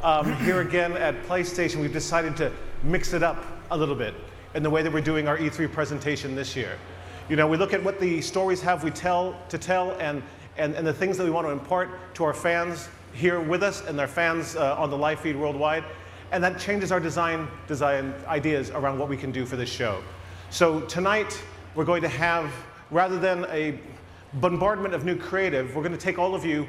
Here again at PlayStation, we've decided to mix it up a little bit in the way that we're doing our E3 presentation this year. You know, we look at what the stories have we tell and the things that we want to impart to our fans here with us and their fans on the live feed worldwide. And that changes our design ideas around what we can do for this show. So tonight, we're going to have, rather than a bombardment of new creative, we're going to take all of you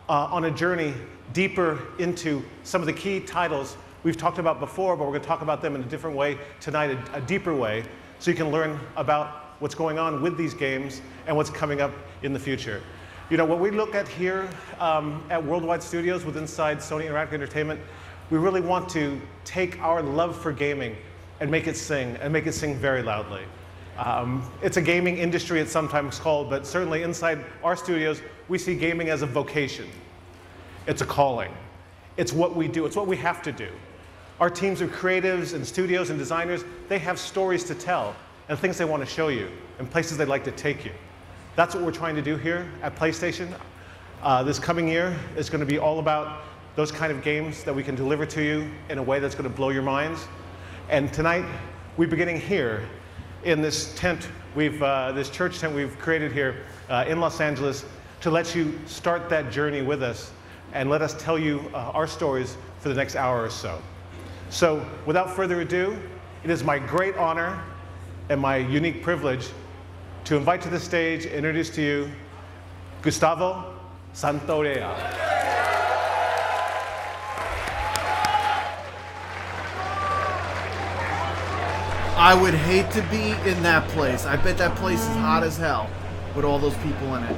on a journey deeper into some of the key titles we've talked about before, but we're going to talk about them in a different way tonight, a deeper way, so you can learn about what's going on with these games and what's coming up in the future. You know, what we look at here at Worldwide Studios with inside Sony Interactive Entertainment, we really want to take our love for gaming and make it sing very loudly. It's a gaming industry, it's sometimes called, but certainly inside our studios, we see gaming as a vocation. It's a calling. It's what we do. It's what we have to do. Our teams of creatives and studios and designers, they have stories to tell and things they want to show you and places they'd like to take you. That's what we're trying to do here at PlayStation. This coming year is going to be all about those kind of games that we can deliver to you in a way that's going to blow your minds. And tonight, we're beginning here in this tent, this church tent we've created here in Los Angeles to let you start that journey with us and let us tell you our stories for the next hour or so. So without further ado, it is my great honor and my unique privilege to invite to the stage, introduce to you, Gustavo Santaolalla. I would hate to be in that place. I bet that place is hot as hell with all those people in it.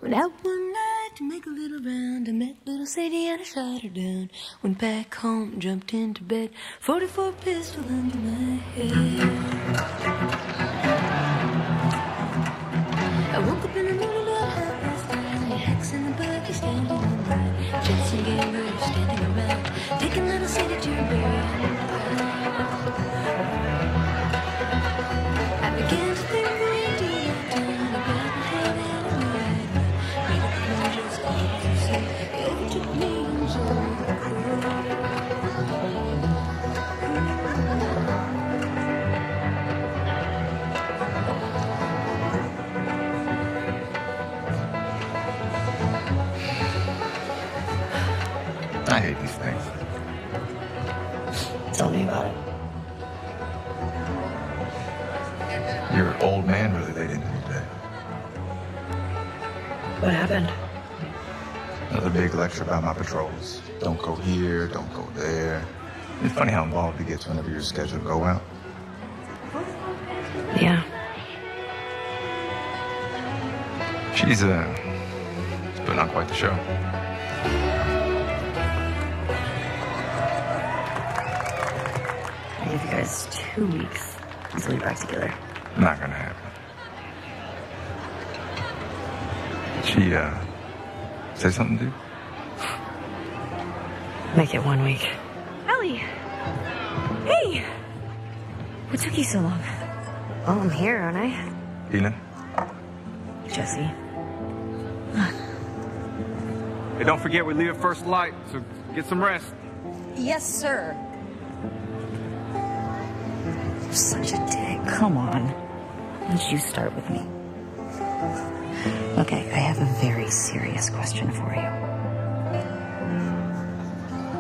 Went out one night to make a little round. I met little Sadie and I shot her down. Went back home, jumped into bed. 44 pistol under my head. I woke up in the middle of half-past 9. Hacks in the bucket standing on by. Jets and gamers standing around. Taking little Sadie to her burial. I began to think we do that time. I grabbed my head and I went. Made up my just all to say. It overtook me and so I hate these things. tell me about it. Your old man really laid into me today. What happened? Another big lecture about my patrols. Don't go here, don't go there. It's funny how involved he gets whenever you're scheduled to go out. Yeah. She's putting on quite the show. I give you guys 2 weeks until you're back together. Not gonna happen. She, say something, dude? Make it 1 week. Ellie! Hey! What took you so long? Well, I'm here, aren't I? Healing? Jesse. Hey, don't forget we leave at first light, so get some rest. Yes, sir. You're such a dick. Come on. Why don't you start with me? Okay, I have a very serious question for you.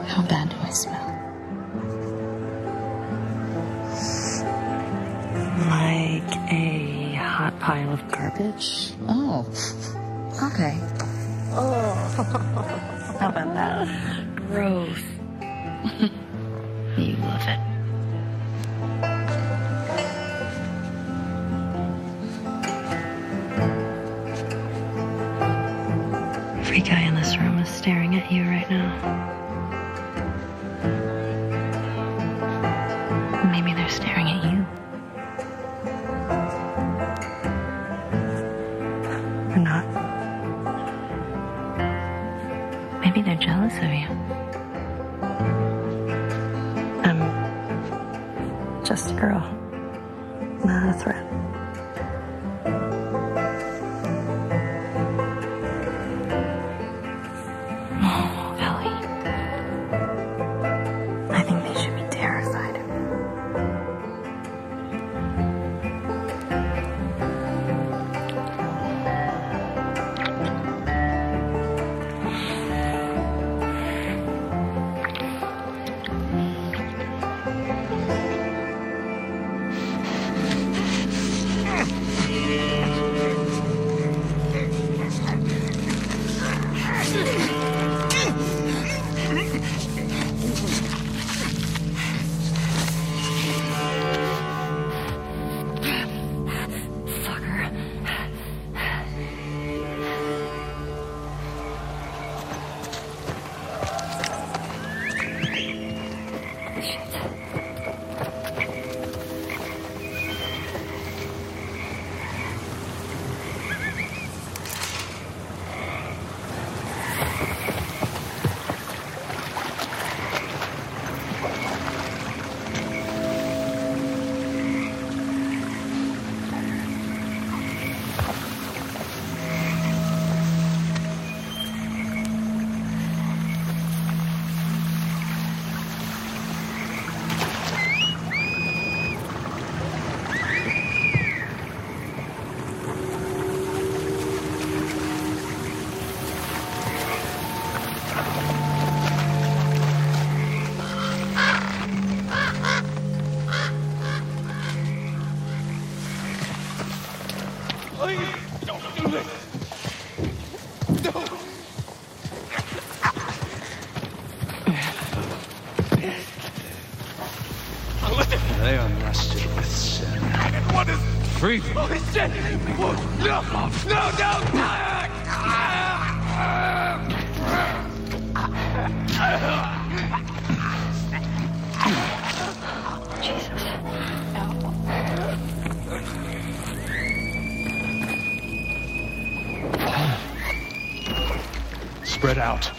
How bad do I smell? Like a hot pile of garbage? Oh, okay. Oh, how about that? Gross. You love it. Every guy in this room is staring at you right now. Maybe they're staring at you. Or not. Maybe they're jealous of you. I'm just a girl, not a threat. Oh, Ellie. I think they should be terrified. Fucker. Please, don't do this. Don't. They are rusted with sin. What is... Free. Oh, shit! No! No, no! Spread out.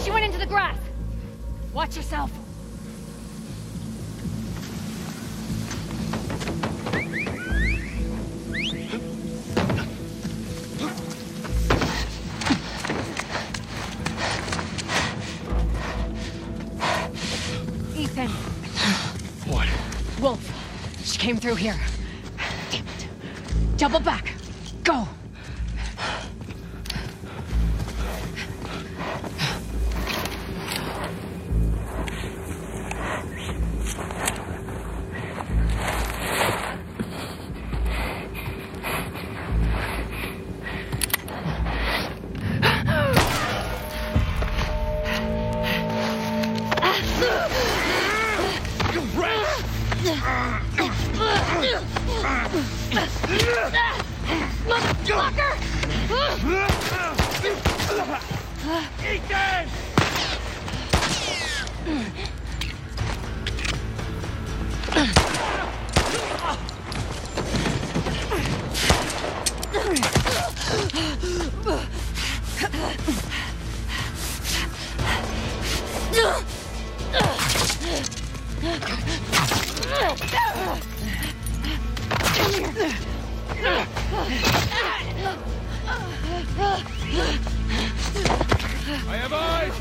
She went into the grass. Watch yourself. Ethan. What? Wolf. She came through here. Damn it. Double back. Go. Ethan! I have eyes!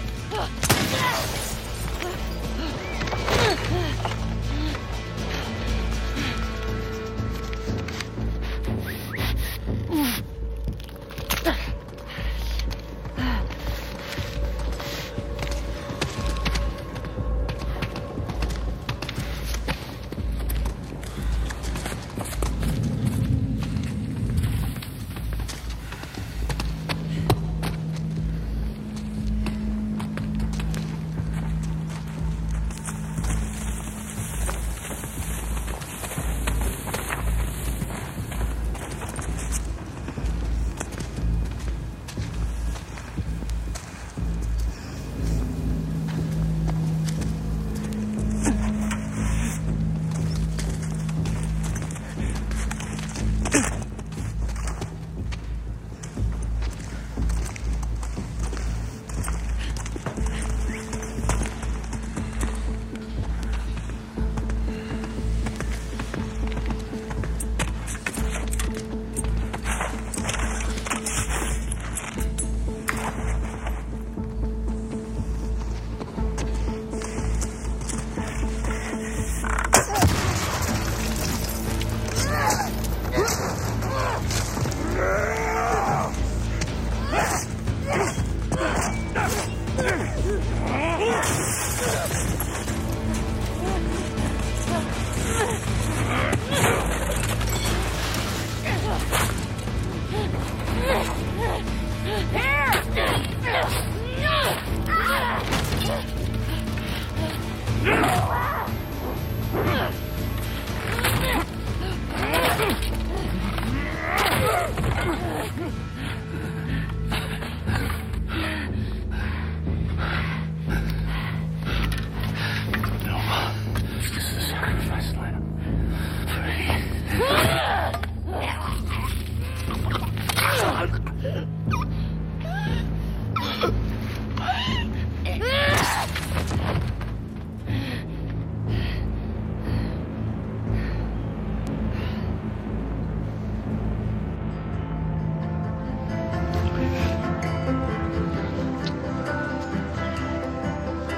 This is a sacrifice, Lena.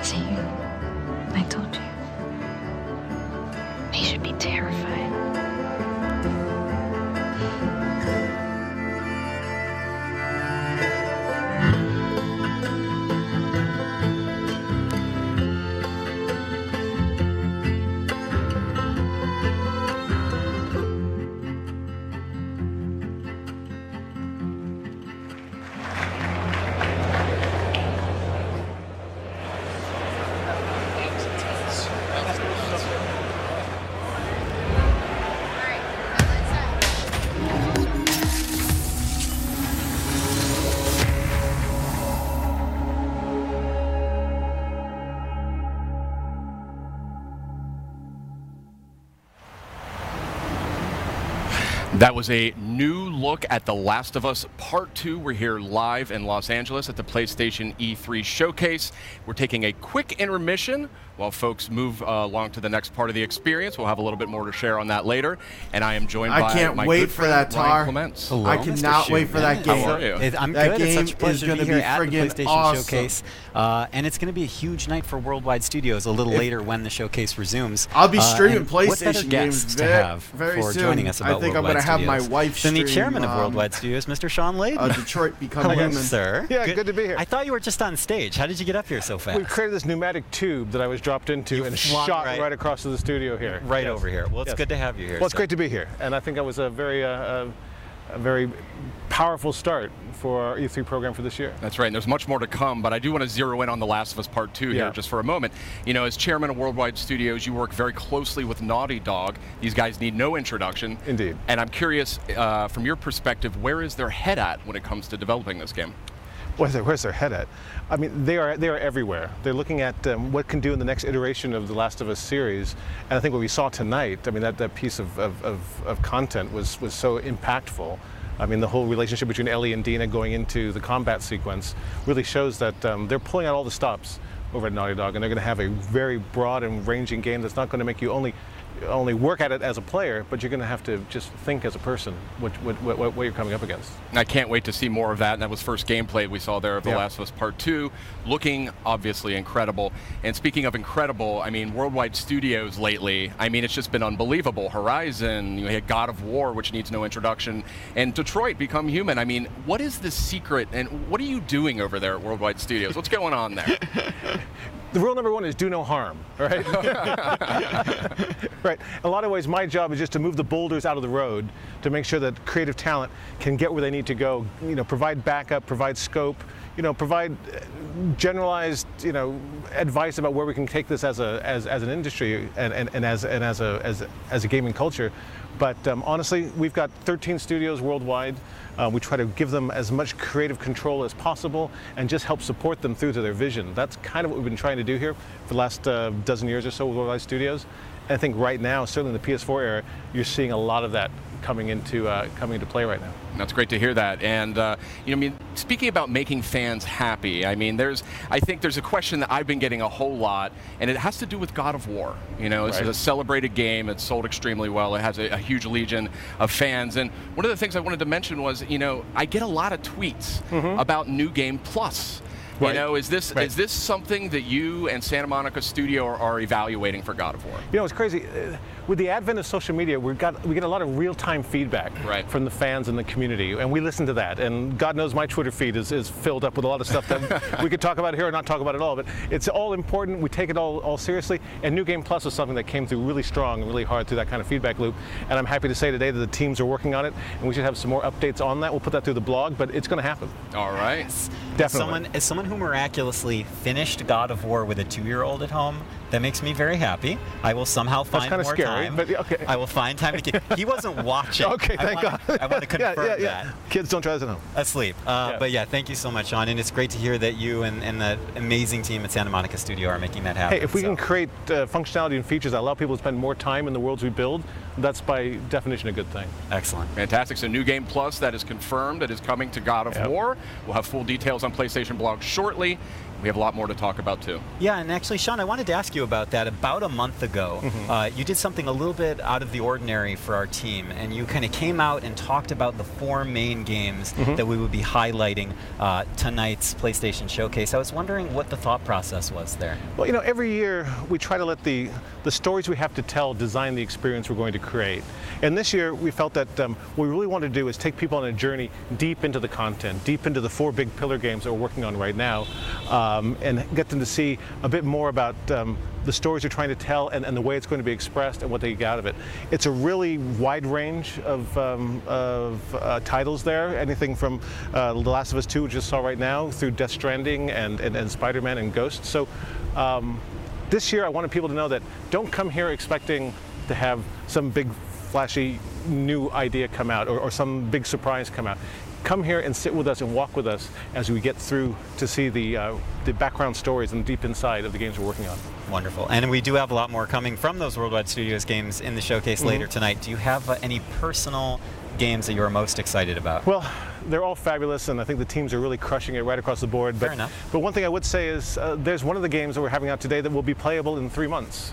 See, I told you. He should be terrified. That was a new look at The Last of Us Part 2. We're here live in Los Angeles at the PlayStation E3 showcase. We're taking a quick intermission while folks move along to the next part of the experience. We'll have a little bit more to share on that later. And I am joined by I can't my wait good for friend, that, Ryan Tar. Clements. I cannot wait for that game. How are you? I'm That good. It's game such a pleasure is to gonna be here be at the friggin' PlayStation awesome. Showcase. And it's going to be a huge night for Worldwide Studios a little later when the showcase resumes. I'll be streaming and what better PlayStation games guests to have very for soon. joining us about I think I'm Worldwide going to have Studios my wife than stream. the chairman of Worldwide Studios, Mr. Sean Layden. Detroit Become Hello, Human. sir. Yeah, good to be here. I thought you were just on stage. How did you get up here so fast? We created this pneumatic tube that I was dropped into and flung shot right- right across to the studio here. Right Yes. over here. Well, it's Yes. good to have you here. Well, it's so- great to be here, and I think that was a very powerful start for our E3 program for this year. That's right, and there's much more to come, but I do want to zero in on The Last of Us Part 2 here Yeah. just for a moment. You know, as chairman of Worldwide Studios, you work very closely with Naughty Dog. These guys need no introduction. Indeed. And I'm curious, from your perspective, where is their head at when it comes to developing this game? Where's their head at? I mean, they are everywhere. They're looking at what can do in the next iteration of the Last of Us series, and I think what we saw tonight, I mean, that piece of content was so impactful. I mean, the whole relationship between Ellie and Dina going into the combat sequence really shows that they're pulling out all the stops over at Naughty Dog, and they're going to have a very broad and ranging game that's not going to make you only work at it as a player, but you're going to have to just think as a person what you're coming up against. I can't wait to see more of that. And that was first gameplay we saw there of The Last of Us Part 2, looking obviously incredible. And speaking of incredible, I mean, Worldwide Studios lately, I mean, it's just been unbelievable. Horizon, you had God of War, which needs no introduction, and Detroit Become Human. I mean, what is the secret, and what are you doing over there at Worldwide Studios? What's going on there? The rule number one is do no harm, right? Right. In a lot of ways, my job is just to move the boulders out of the road to make sure that creative talent can get where they need to go. You know, provide backup, provide scope. You know, provide generalized, advice about where we can take this as an industry and as a gaming culture. But honestly, we've got 13 studios worldwide. We try to give them as much creative control as possible and just help support them through to their vision. That's kind of what we've been trying to do here for the last dozen years or so with Worldwide Studios. And I think right now, certainly in the PS4 era, you're seeing a lot of that coming into play right now. That's great to hear that. And, I mean, speaking about making fans happy, I mean, I think there's a question that I've been getting a whole lot, and it has to do with God of War. You know, this is a celebrated game. It's sold extremely well. It has a huge legion of fans. And one of the things I wanted to mention was, I get a lot of tweets about New Game Plus. Right. You know, is this something that you and Santa Monica Studio are evaluating for God of War? You know, it's crazy. With the advent of social media, we get a lot of real-time feedback from the fans and the community, and we listen to that. And God knows my Twitter feed is filled up with a lot of stuff that we could talk about here or not talk about at all. But it's all important. We take it all seriously. And New Game Plus is something that came through really strong and really hard through that kind of feedback loop. And I'm happy to say today that the teams are working on it, and we should have some more updates on that. We'll put that through the blog, but it's going to happen. All right. Yes. Definitely. As someone who miraculously finished God of War with a 2-year-old at home, That makes me very happy. I will somehow find kinda more scary, time. but okay. I will find time to He wasn't watching. Okay, thank God. I want to confirm that. Kids, don't try this at home. Asleep. But yeah, thank you so much, Sean. And it's great to hear that you and the amazing team at Santa Monica Studio are making that happen. Hey, if we can create functionality and features that allow people to spend more time in the worlds we build, that's by definition a good thing. Excellent. Fantastic. So New Game Plus, that is confirmed. That is coming to God of War. We'll have full details on PlayStation Blog shortly. We have a lot more to talk about, too. Yeah, and actually, Sean, I wanted to ask you about that. About a month ago, you did something a little bit out of the ordinary for our team, and you kind of came out and talked about the 4 main games that we would be highlighting tonight's PlayStation Showcase. I was wondering what the thought process was there. Well, you know, every year we try to let the stories we have to tell design the experience we're going to create. And this year we felt that what we really want to do is take people on a journey deep into the content, deep into the 4 big pillar games that we're working on right now, and get them to see a bit more about the stories you're trying to tell and the way it's going to be expressed and what they get out of it. It's a really wide range of titles there, anything from The Last of Us 2, which you just saw right now, through Death Stranding and Spider-Man and Ghost. So this year I wanted people to know that don't come here expecting to have some big flashy new idea come out or some big surprise come out. Come here and sit with us and walk with us as we get through to see the background stories and deep inside of the games we're working on. Wonderful. And we do have a lot more coming from those Worldwide Studios games in the showcase later tonight. Do you have any personal games that you're most excited about? Well, they're all fabulous, and I think the teams are really crushing it right across the board. Fair enough. But one thing I would say is there's one of the games that we're having out today that will be playable in 3 months.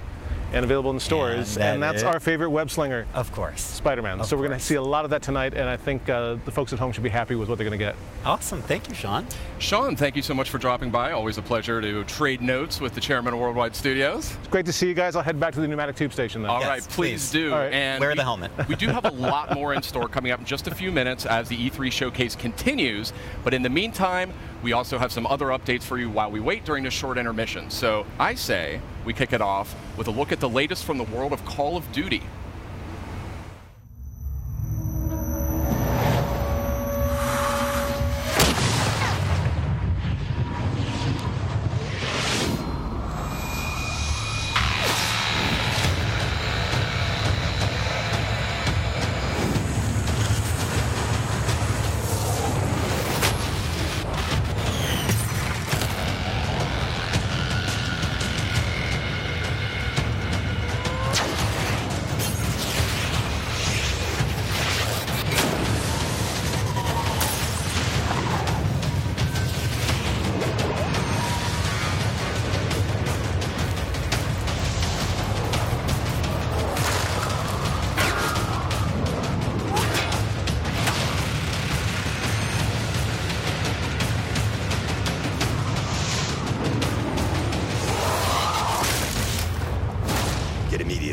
And available in stores, and that's our favorite web slinger. Of course. Spider-Man. So we're going to see a lot of that tonight, and I think the folks at home should be happy with what they're going to get. Awesome. Thank you, Sean. Sean, thank you so much for dropping by. Always a pleasure to trade notes with the chairman of Worldwide Studios. It's great to see you guys. I'll head back to the pneumatic tube station then. All right, please do. All right. And wear the helmet. We do have a lot more in store coming up in just a few minutes as the E3 showcase continues. But in the meantime, we also have some other updates for you while we wait during this short intermission. So I say we kick it off with a look at the latest from the world of Call of Duty.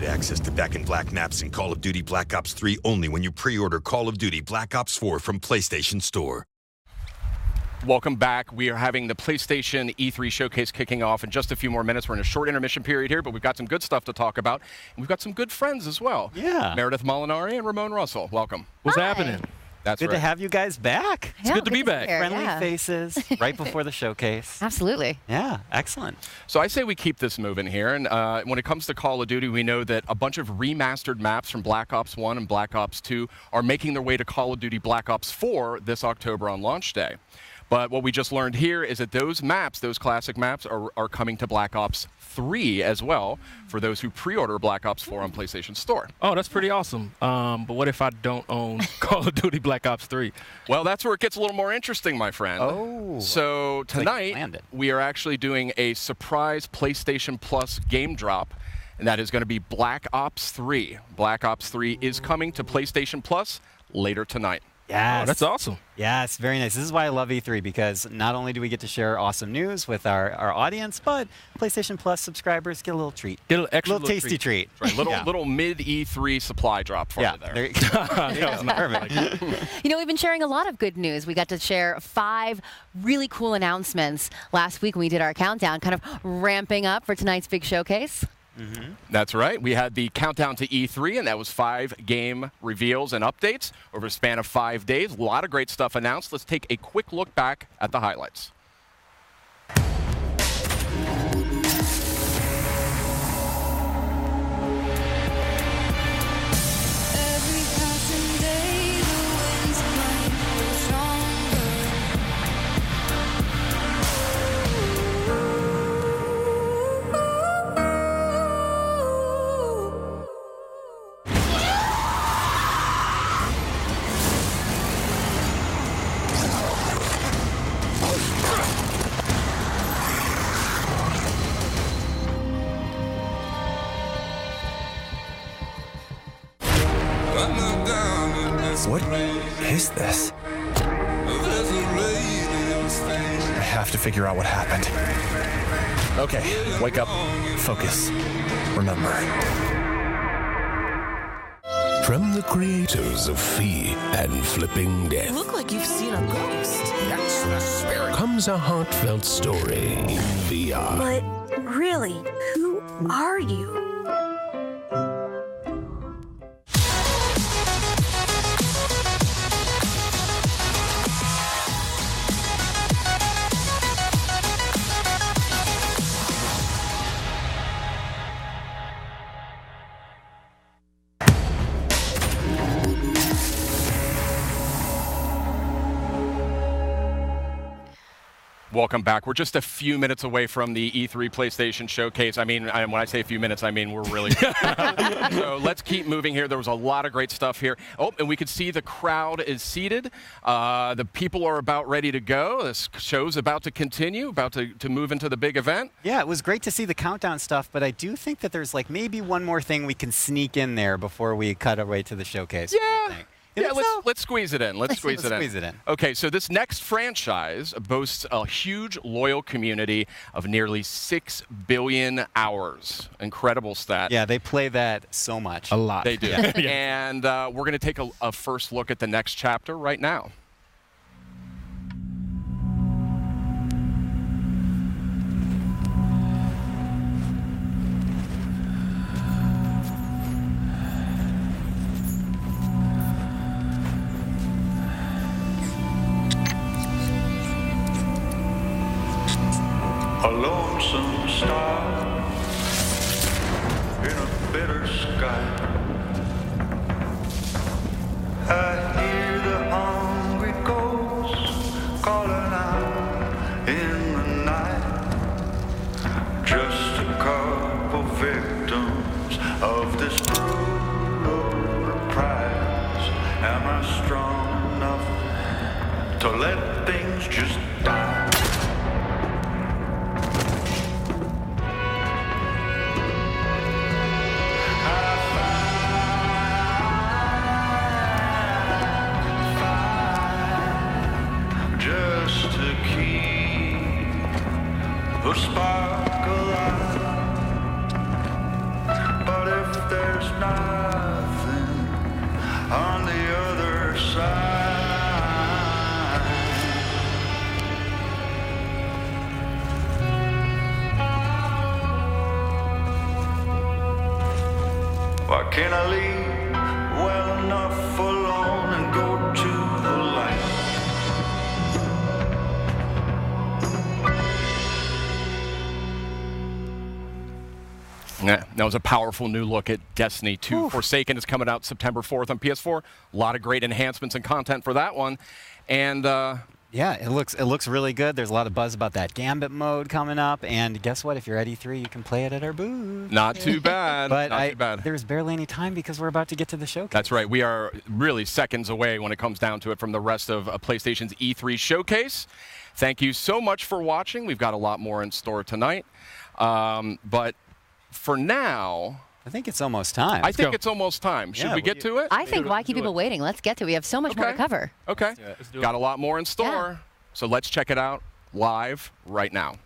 Access to Back in Black maps in Call of Duty Black Ops 3 only when you pre-order Call of Duty Black Ops 4 from PlayStation Store. Welcome back. We are having the PlayStation E3 showcase kicking off in just a few more minutes. We're in a short intermission period here, but we've got some good stuff to talk about. And we've got some good friends as well. Yeah. Meredith Molinari and Ramon Russell. Welcome. What's happening? That's good right. to have you guys back. It's good to be back. Friendly faces right before the showcase. Absolutely. Yeah, excellent. So I say we keep this moving here. And when it comes to Call of Duty, we know that a bunch of remastered maps from Black Ops 1 and Black Ops 2 are making their way to Call of Duty Black Ops 4 this October on launch day. But what we just learned here is that those maps, those classic maps, are coming to Black Ops 3 as well for those who pre-order Black Ops 4 on PlayStation Store. Oh, that's pretty awesome. But what if I don't own Call of Duty Black Ops 3? Well, that's where it gets a little more interesting, my friend. Oh. So tonight, we are actually doing a surprise PlayStation Plus game drop, and that is going to be Black Ops 3. Black Ops 3 is coming to PlayStation Plus later tonight. Yes. Oh, that's awesome. Yes, very nice. This is why I love E3, because not only do we get to share awesome news with our audience, but PlayStation Plus subscribers get a little treat. Get a little extra little tasty treat. Right. Little mid E3 supply drop for you there. There you go. Perfect. You know, we've been sharing a lot of good news. We got to share 5 really cool announcements last week when we did our countdown, kind of ramping up for tonight's big showcase. That's right. We had the countdown to E3, and that was 5 game reveals and updates over a span of 5 days. A lot of great stuff announced. Let's take a quick look back at the highlights. What is this? I have to figure out what happened. Okay, wake up, focus, remember. From the creators of Fee and Flipping Death. You look like you've seen a ghost. That's the spirit. Comes a heartfelt story in VR. But really, who are you? Welcome back. We're just a few minutes away from the E3 PlayStation Showcase. I mean, when I say a few minutes, I mean we're really So let's keep moving here. There was a lot of great stuff here. Oh, and we could see the crowd is seated. The people are about ready to go. This show's about to continue, about to move into the big event. Yeah, it was great to see the countdown stuff, but I do think that there's like maybe one more thing we can sneak in there before we cut away to the showcase. Yeah. Yeah, let's squeeze it in. Let's squeeze it in. in. Okay, so this next franchise boasts a huge, loyal community of nearly 6 billion hours. Incredible stat. Yeah, they play that so much. A lot. They do. And we're going to take a first look at the next chapter right now. A lonesome star in a bitter sky. I hear the hungry ghosts calling out in the night. Just a couple victims of this brutal reprise. Am I strong enough to let things just die? The spark alive. But if there's nothing on the other side, why can't I leave well enough alone and go to the light? Yeah, that was a powerful new look at Destiny 2. Forsaken is coming out September 4th on PS4. A lot of great enhancements and content for that one. And yeah, it looks really good. There's a lot of buzz about that Gambit mode coming up. And guess what? If you're at E3, you can play it at our booth. Not too bad. But not too bad. There's barely any time because we're about to get to the showcase. That's right. We are really seconds away when it comes down to it from the rest of PlayStation's E3 showcase. Thank you so much for watching. We've got a lot more in store tonight. But for now, I think it's almost time. I think it's almost time. Should we get to it? I think why keep people waiting? Let's get to it. We have so much more to cover. Okay. Got a lot more in store. Yeah. So let's check it out live right now.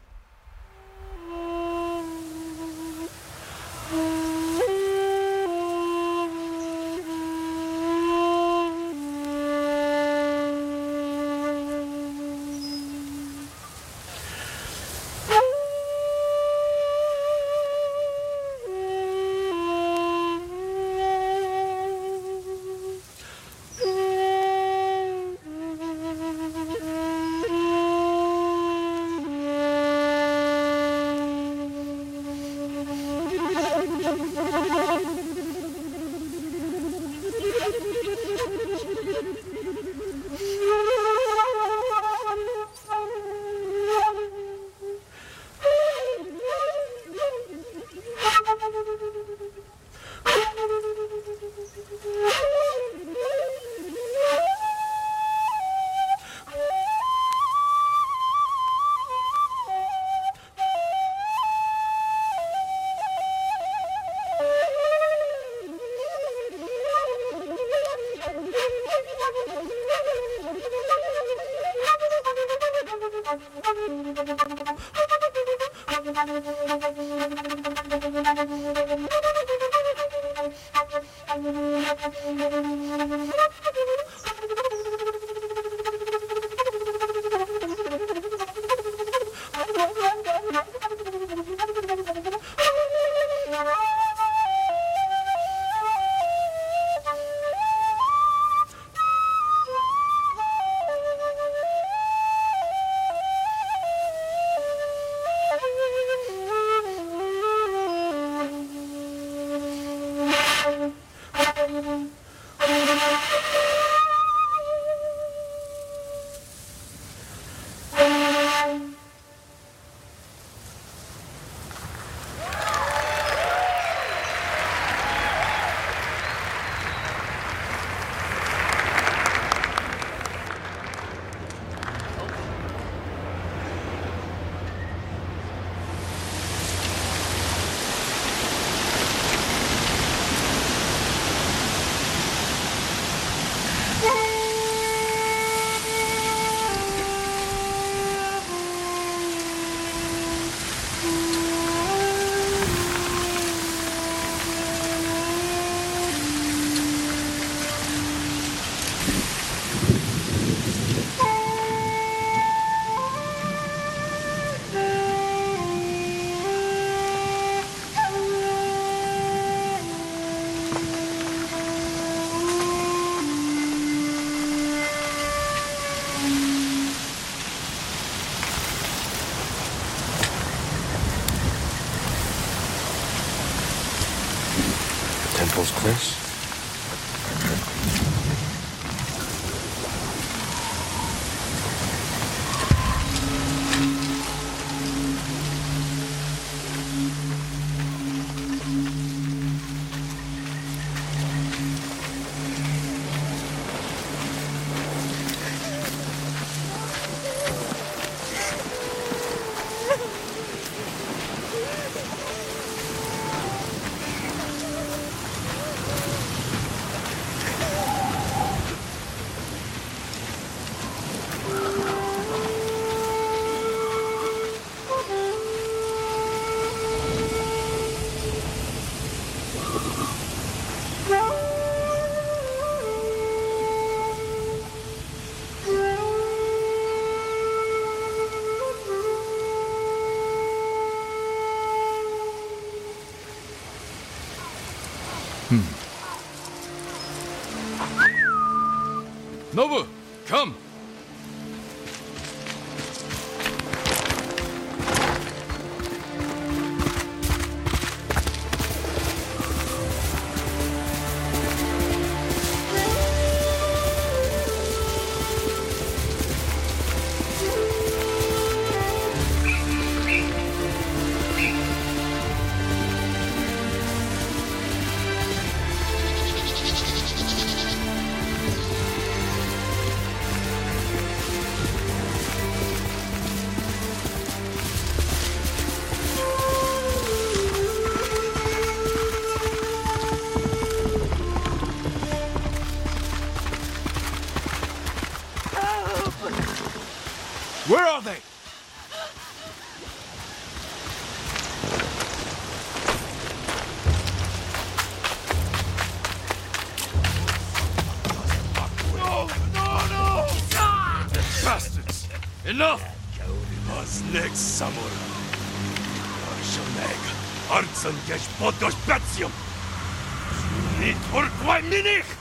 Temple's close. Nobu, come! Where are they? No! Bastards! Enough! Was next samurai? Arshoneg, Artsen gesh podosh Batium! Niet Urquai Minich!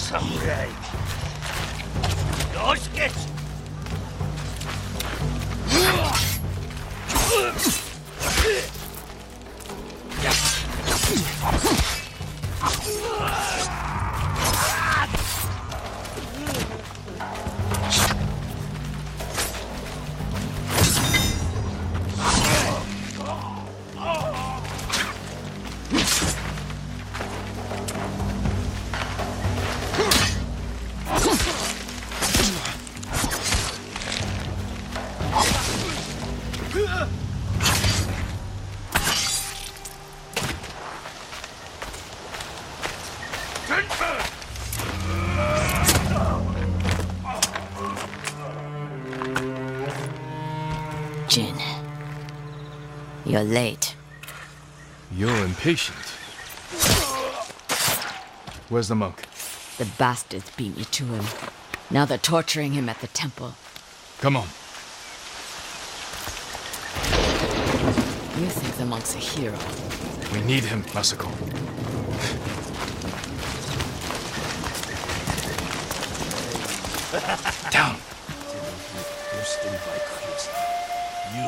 Samurai! Los geht's! Jin, you're late. You're impatient. Where's the monk? The bastards beat me to him. Now they're torturing him at the temple. Come on. You think the monk's a hero? We need him, Masako. Down.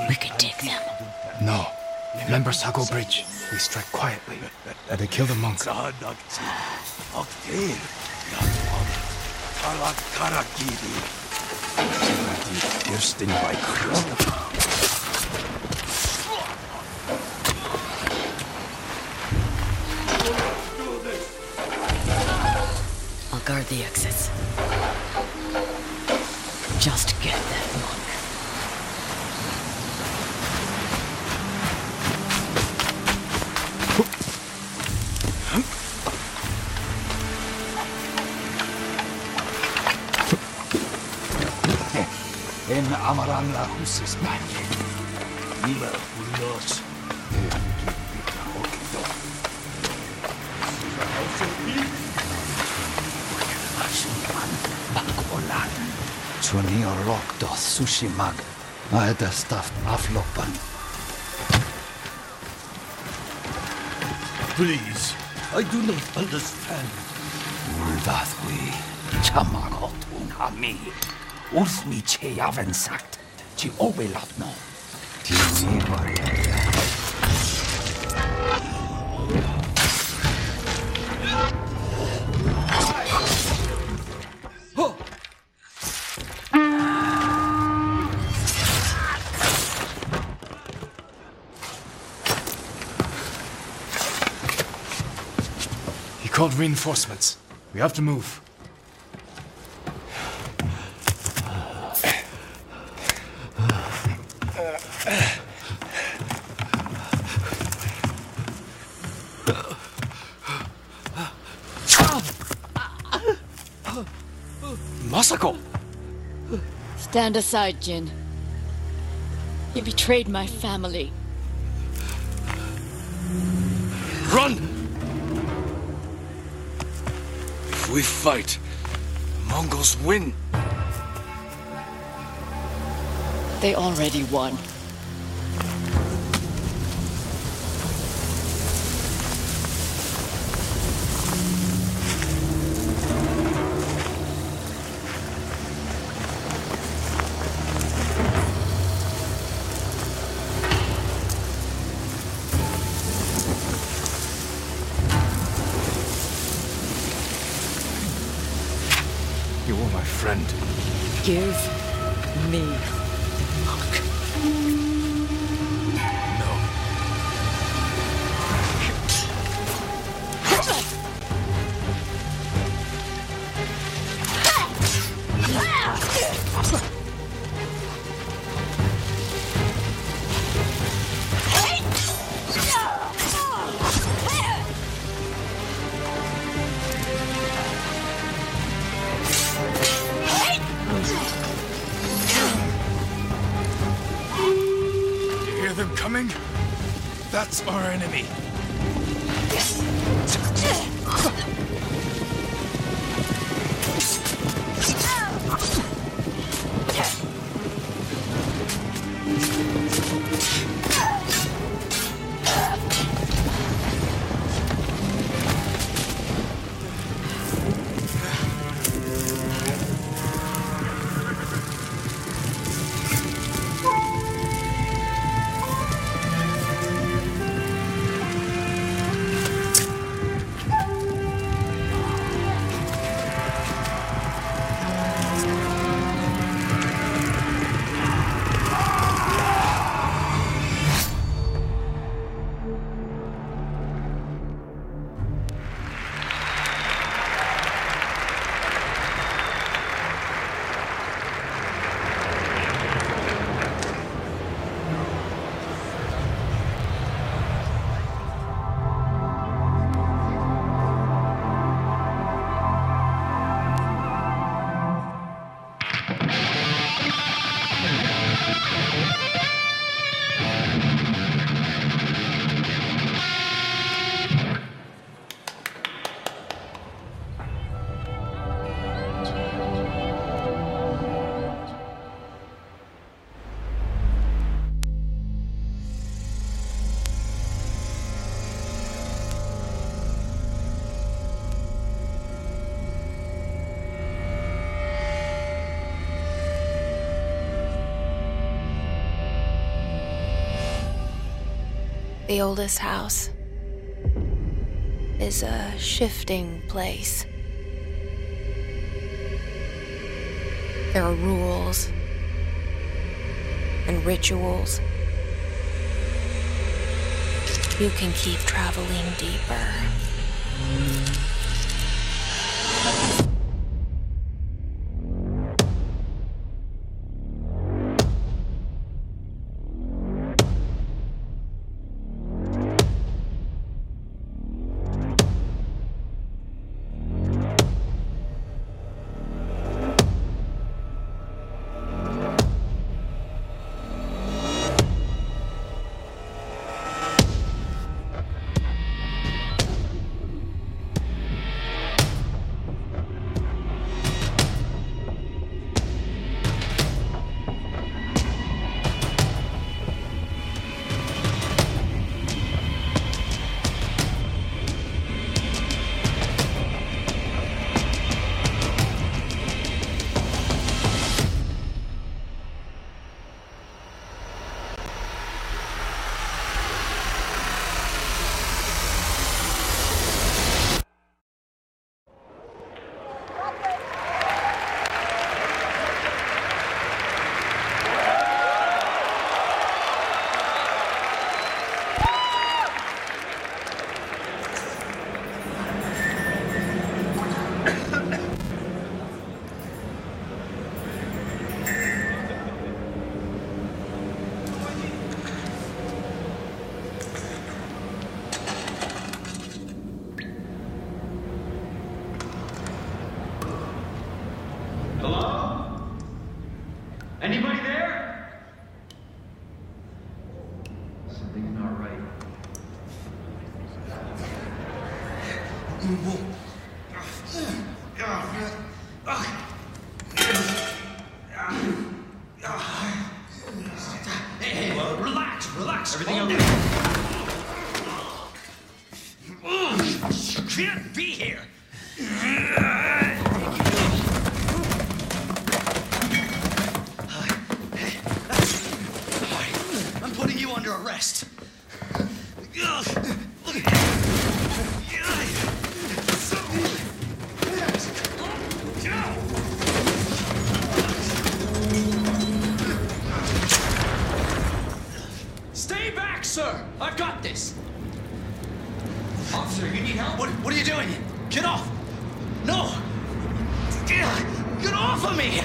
We could take them. No. Remember Sago Bridge? We strike quietly. They kill the monk. I'll guard the exits. Just get that monk. En amaran la husis manje. Nila ulos. Bakolan. Chuni orok do sushi mag. Aeda stuffed aflopan. Please, I do not understand. Uldathwi. Chamagot unhami. Ursmi che yaven sagt. Chi obelatno. Tini maria. He called reinforcements. We have to move. Masako! Stand aside, Jin. You betrayed my family. Run! If we fight, the Mongols win. They already won. You were my friend. Give me the monk. No. You hear them coming? That's our enemy. The oldest house is a shifting place. There are rules and rituals. You can keep traveling deeper. Hello? Anybody there? Something's not right. Hey, well, relax. Everything okay? You can't be here. I'm putting you under arrest. Stay back, sir. I've got this. Officer, you need help? What are you doing? Get off! No! Get off of me!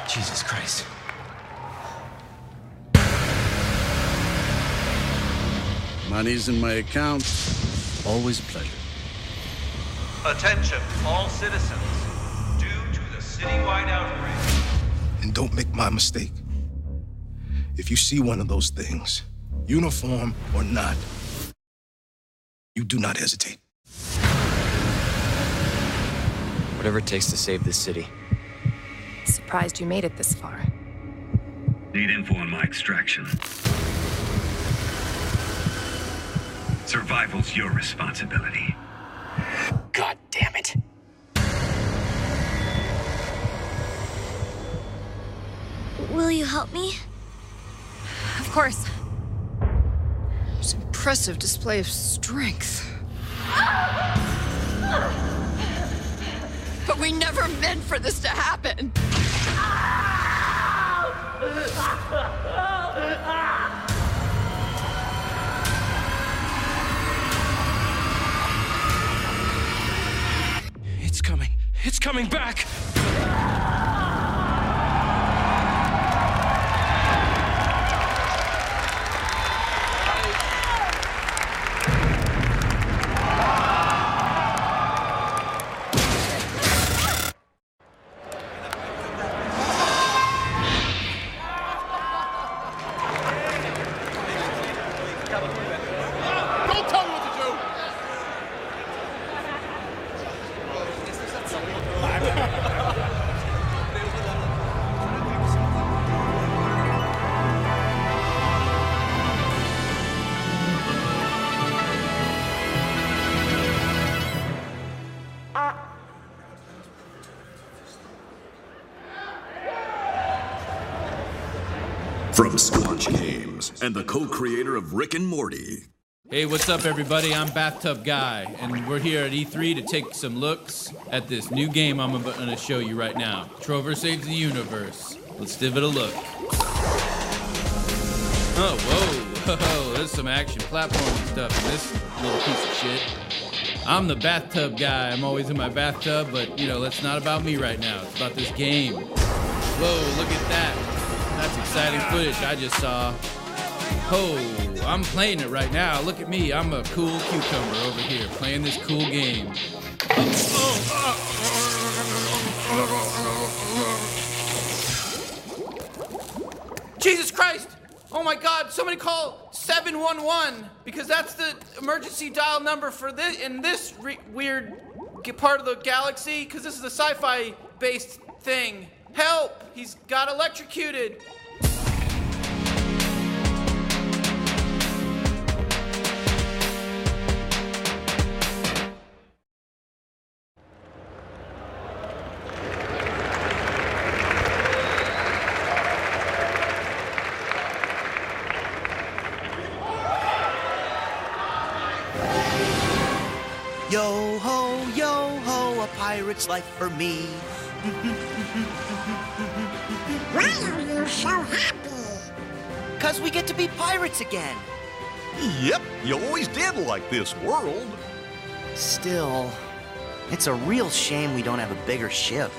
Jesus Christ. Money's in my account. Always a pleasure. Attention, all citizens. Due to the citywide outrage. And don't make my mistake. If you see one of those things, uniform or not, you do not hesitate. Whatever it takes to save this city. Surprised you made it this far. Need info on my extraction. Survival's your responsibility. God damn it. Will you help me? Of course. It's an impressive display of strength. But we never meant for this to happen. It's coming. It's coming back! Don't tell me what to do! From Squanch Games and the co-creator of Rick and Morty. Hey, what's up, everybody? I'm Bathtub Guy, and we're here at E3 to take some looks at this new game I'm going to show you right now. Trover Saves the Universe. Let's give it a look. Oh, whoa, there's some action platforming stuff in this little piece of shit. I'm the Bathtub Guy. I'm always in my bathtub, but, you know, that's not about me right now. It's about this game. Whoa, look at that. That's exciting footage I just saw. Oh, I'm playing it right now. Look at me. I'm a cool cucumber over here playing this cool game. Jesus Christ! Oh my God, somebody call 711 because that's the emergency dial number for this in this weird part of the galaxy because this is a sci-fi based thing. Help! He's got electrocuted. Yo ho, a pirate's life for me. Why are you so happy? 'Cause we get to be pirates again. Yep, you always did like this world. Still, it's a real shame we don't have a bigger ship.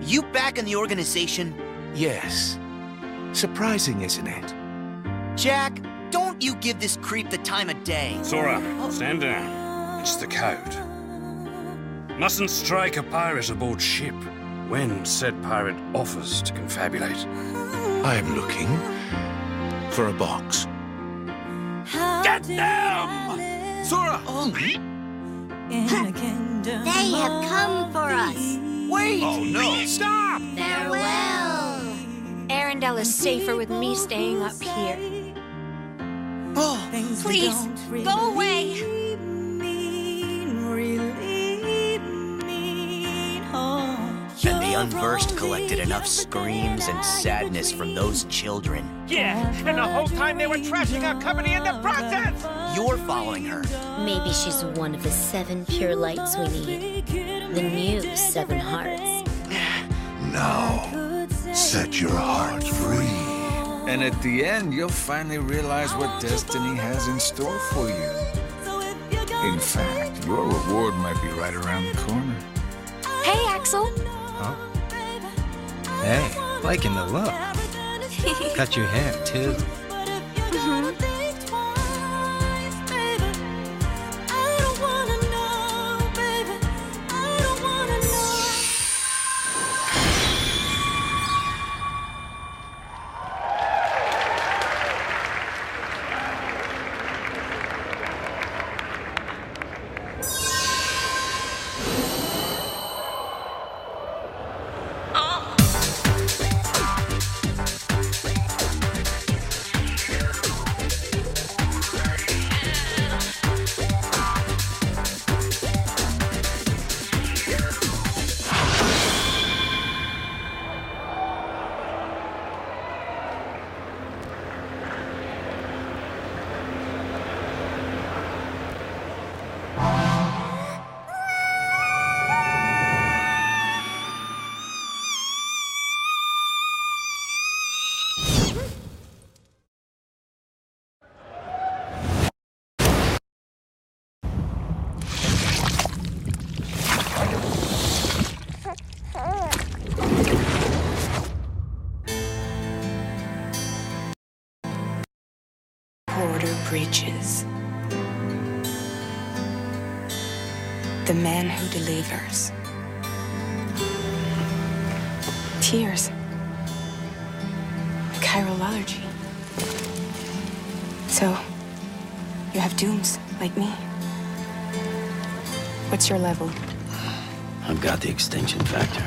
You back in the organization? Yes. Surprising, isn't it? Jack, don't you give this creep the time of day. Sora, stand down. It's the code. Mustn't strike a pirate aboard ship when said pirate offers to confabulate. I'm looking for a box. Get them! Sora! They have come for us. Wait! Oh no! Stop! Farewell. Arendelle is safer with me staying up here. Oh, Please, go away. And the unversed collected enough screams and sadness from those children. Yeah, and the whole time they were trashing our company in the process! You're following her. Maybe she's one of the 7 pure lights we need. The new 7 hearts. Now, set your heart free. And at the end, you'll finally realize what destiny has in store for you. In fact, your reward might be right around the corner. Hey, Axel. Huh? Hey, liking the look. Cut your hair, too. preaches. The man who delivers. Tears. Chiral allergy. So, you have dooms, like me. What's your level? I've got the extinction factor,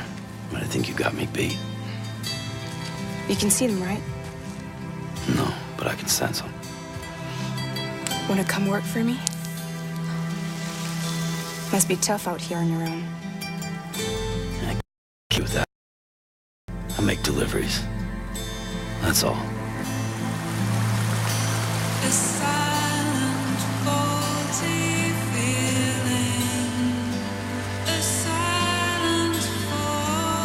but I think you got me beat. You can see them, right? No, but I can sense them. Wanna come work for me? Must be tough out here on your own. I can't with that. I make deliveries. That's all. A silent, faulty feeling. A silent fault.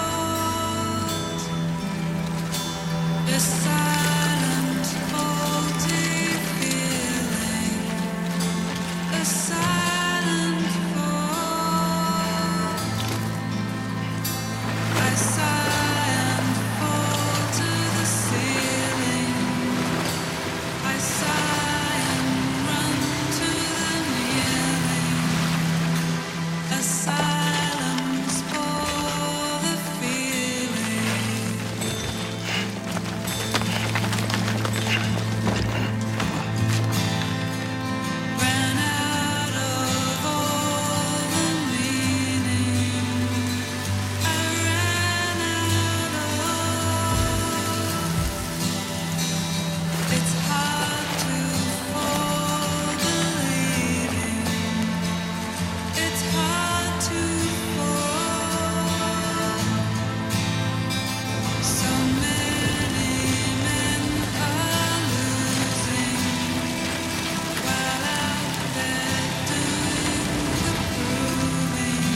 A silent, faulty feeling. A silent fault. I sigh and fall to the ceiling. I sigh and run to the kneeling. A silence for the feeling. Ran out of all the meaning. I ran out of. It's hard to fall believing. It's hard to fall. So many men are losing while out there doing the proving.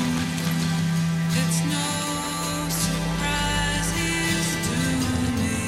It's no surprise he's doing it.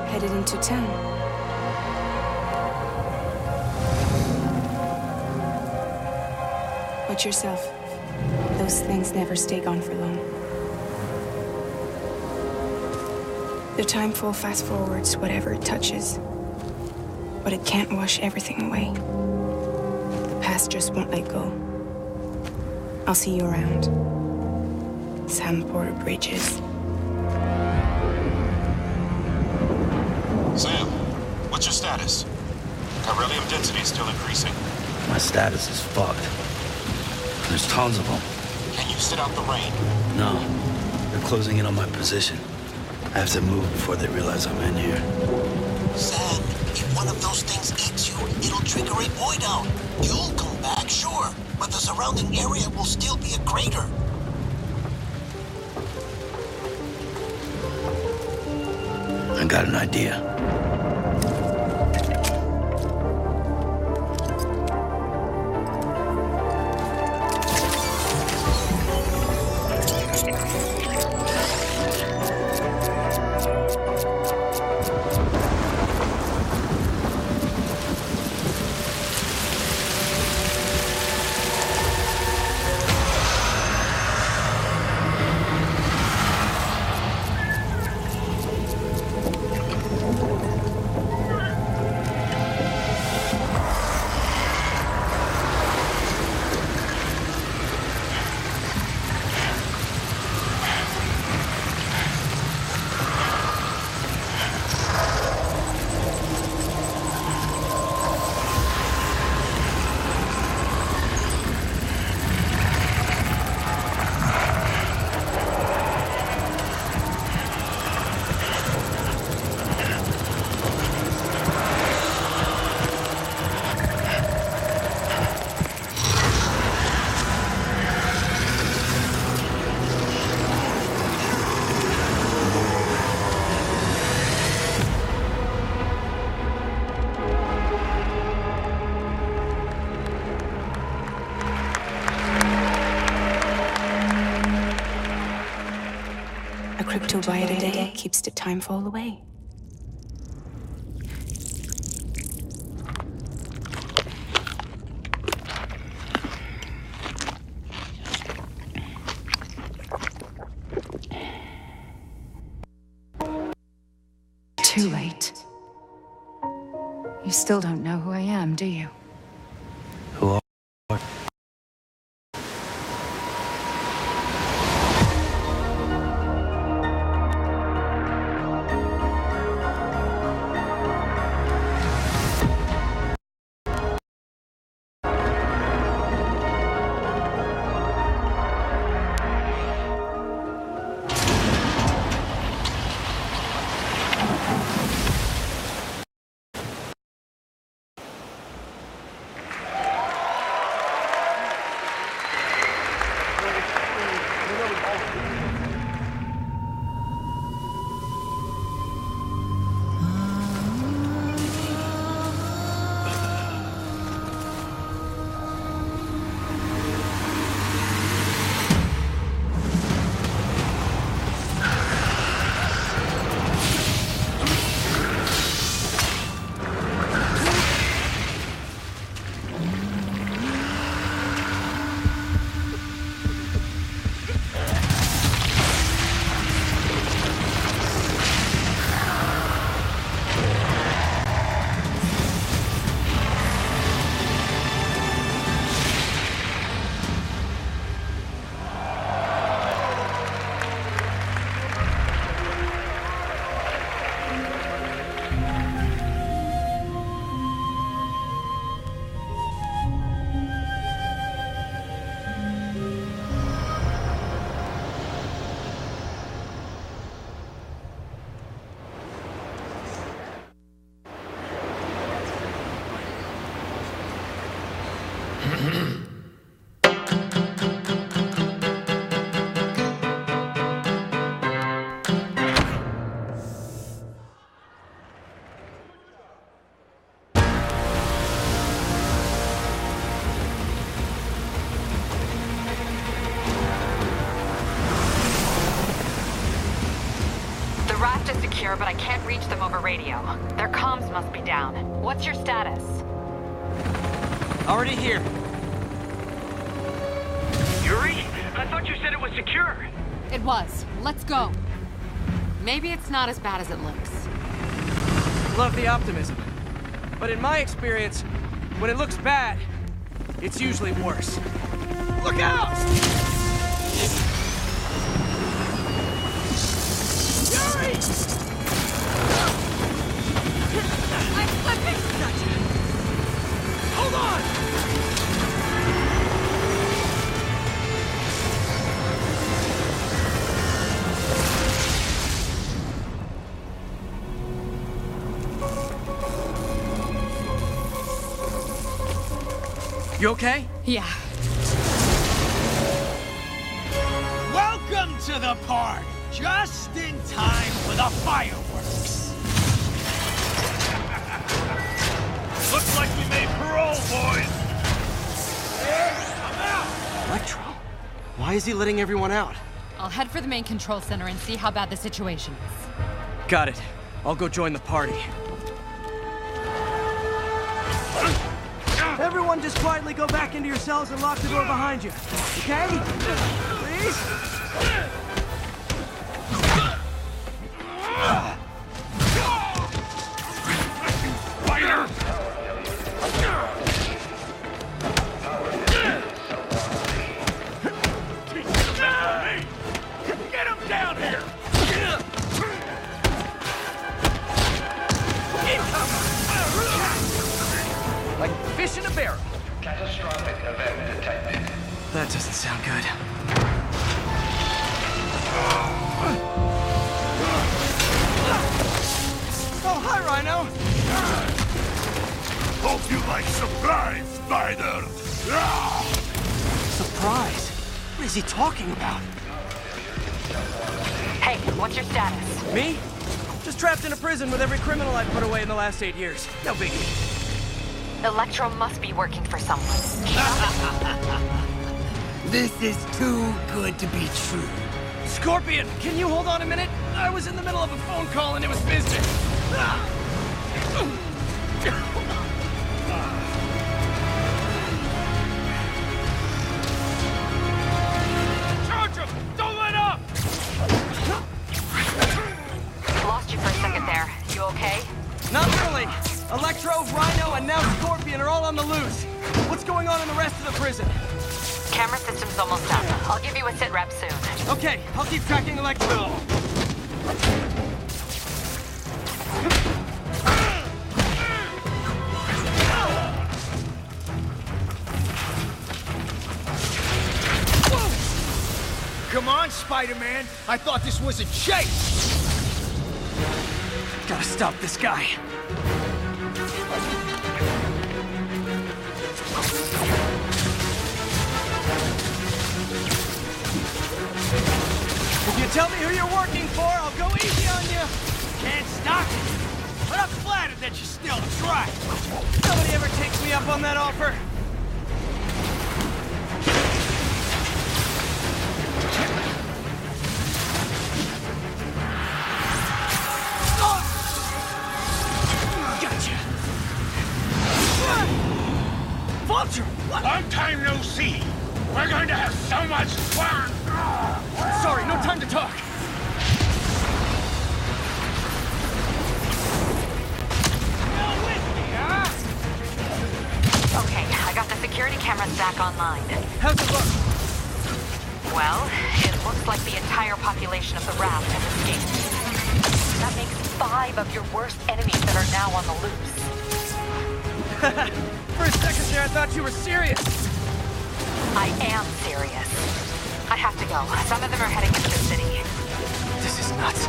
Headed into town. Watch yourself. Those things never stay gone for long. The timefall fast forwards whatever it touches, but it can't wash everything away. past just won't let go. I'll see you around. Sam Porter Bridges. Sam, what's your status? Beryllium density is still increasing. My status is fucked. There's tons of them. Can you sit out the rain? No, they're closing in on my position. I have to move before they realize I'm in here. Sam, if one of those things eats you, it'll trigger a void out. You'll come back, sure, but the surrounding area will still be a crater. I got an idea. Crypto bite a day keeps the time fall away. Too late. You still don't know who I am, do you? Who are you? But I can't reach them over radio. Their comms must be down. What's your status? Already here. Yuri? I thought you said it was secure. It was. Let's go. Maybe it's not as bad as it looks. Love the optimism. But in my experience, when it looks bad, It's usually worse. Look out! Yuri! I'm slipping! Gotcha. Hold on! You okay? Yeah. Welcome to the party! Just in time for the fireworks! Looks like we made parole, boys. I'm out! Electro? Why is he letting everyone out? I'll head for the main control center and see how bad the situation is. Got it. I'll go join the party. Everyone just quietly go back into your cells and lock the door behind you. Okay? Please? Spider! Get him down here! Like fish in a barrel. Catastrophic event detected. That doesn't sound good. Oh, hi, Rhino. Hope you like surprise, Spider! Surprise? What is he talking about? Hey, what's your status? Me? Just trapped in a prison with every criminal I've put away in the last 8 years. No biggie. Electro must be working for someone. This is too good to be true. Scorpion, can you hold on a minute? I was in the middle of a phone call and it was business. Charge him! Don't let up! Lost you for a second there. You okay? Not really. Electro, Rhino, and now Scorpion are all on the loose. What's going on in the rest of the prison? Camera system's almost up. I'll give you a sit rep soon. Okay, I'll keep tracking Electro. Come on, Spider-Man! I thought this was a chase! Gotta stop this guy. If you tell me who you're working for, I'll go easy on you. Can't stop it! But I'm flattered that you still try! Nobody ever takes me up on that offer. Gotcha! Vulture! What? Long time no see! We're going to have so much fun! Sorry, no time to talk. Okay, I got the security cameras back online. How's it look? Well, it looks like the entire population of the raft has escaped. That makes 5 of your worst enemies that are now on the loose. For a second there, I thought you were serious. I am serious. I have to go. Some of them are heading into the city. This is nuts.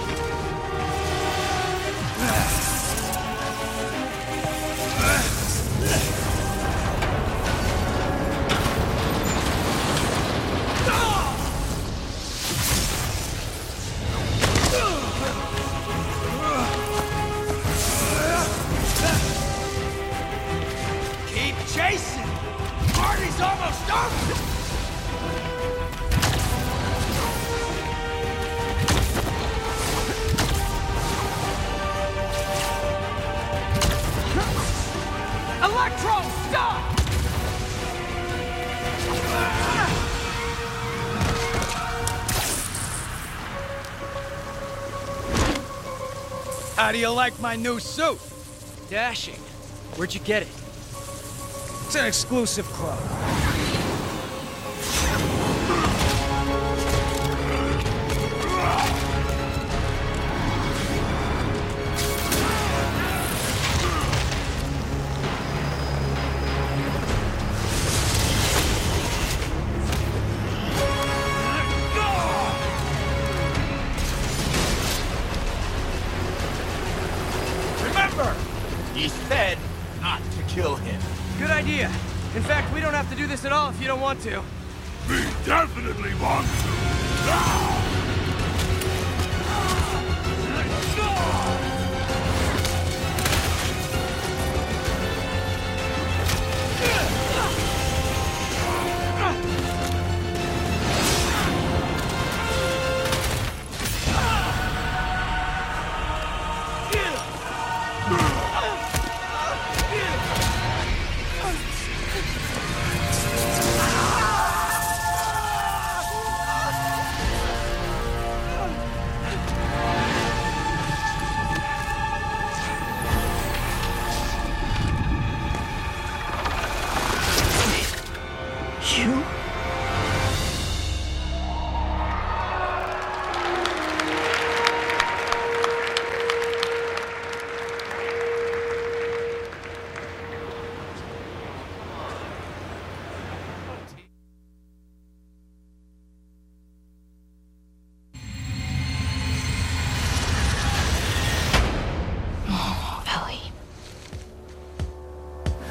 Keep chasing! Party's almost over! Electro, stop! How do you like my new suit? Dashing. Where'd you get it? It's an exclusive club. Remember, he said not to kill him. Good idea. In fact, we don't have to do this at all if you don't want to. We definitely want to. You? Oh, Ellie.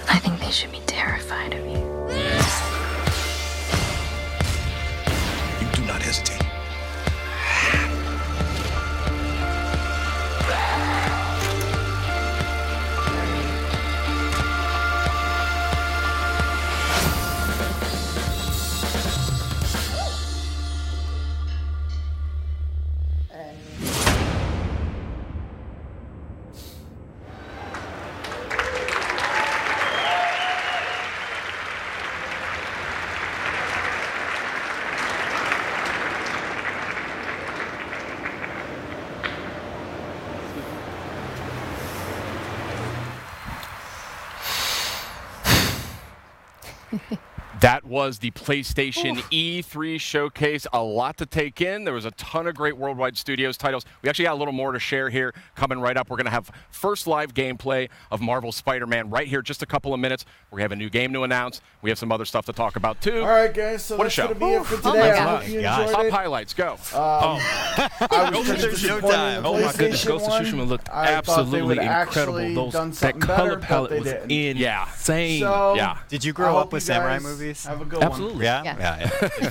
I think they should be terrified of you. You do not hesitate. That was the PlayStation E3 showcase. A lot to take in. There was a ton of great Worldwide Studios titles. We actually got a little more to share here coming right up. We're going to have first live gameplay of Marvel's Spider-Man right here, just a couple of minutes. We have a new game to announce. We have some other stuff to talk about, too. All right, guys, so what that's a show. going to be it for today. I hope you enjoyed Top it. highlights, go. I was pretty disappointed in the Oh my goodness, PlayStation Ghost of one. Tsushima looked I thought they absolutely would incredible. actually Those done that something color better, but palette they was didn't. insane. So, Yeah. Did you I grow hope up with you samurai guys movies? Have a good one. Absolutely. Yeah? Yeah.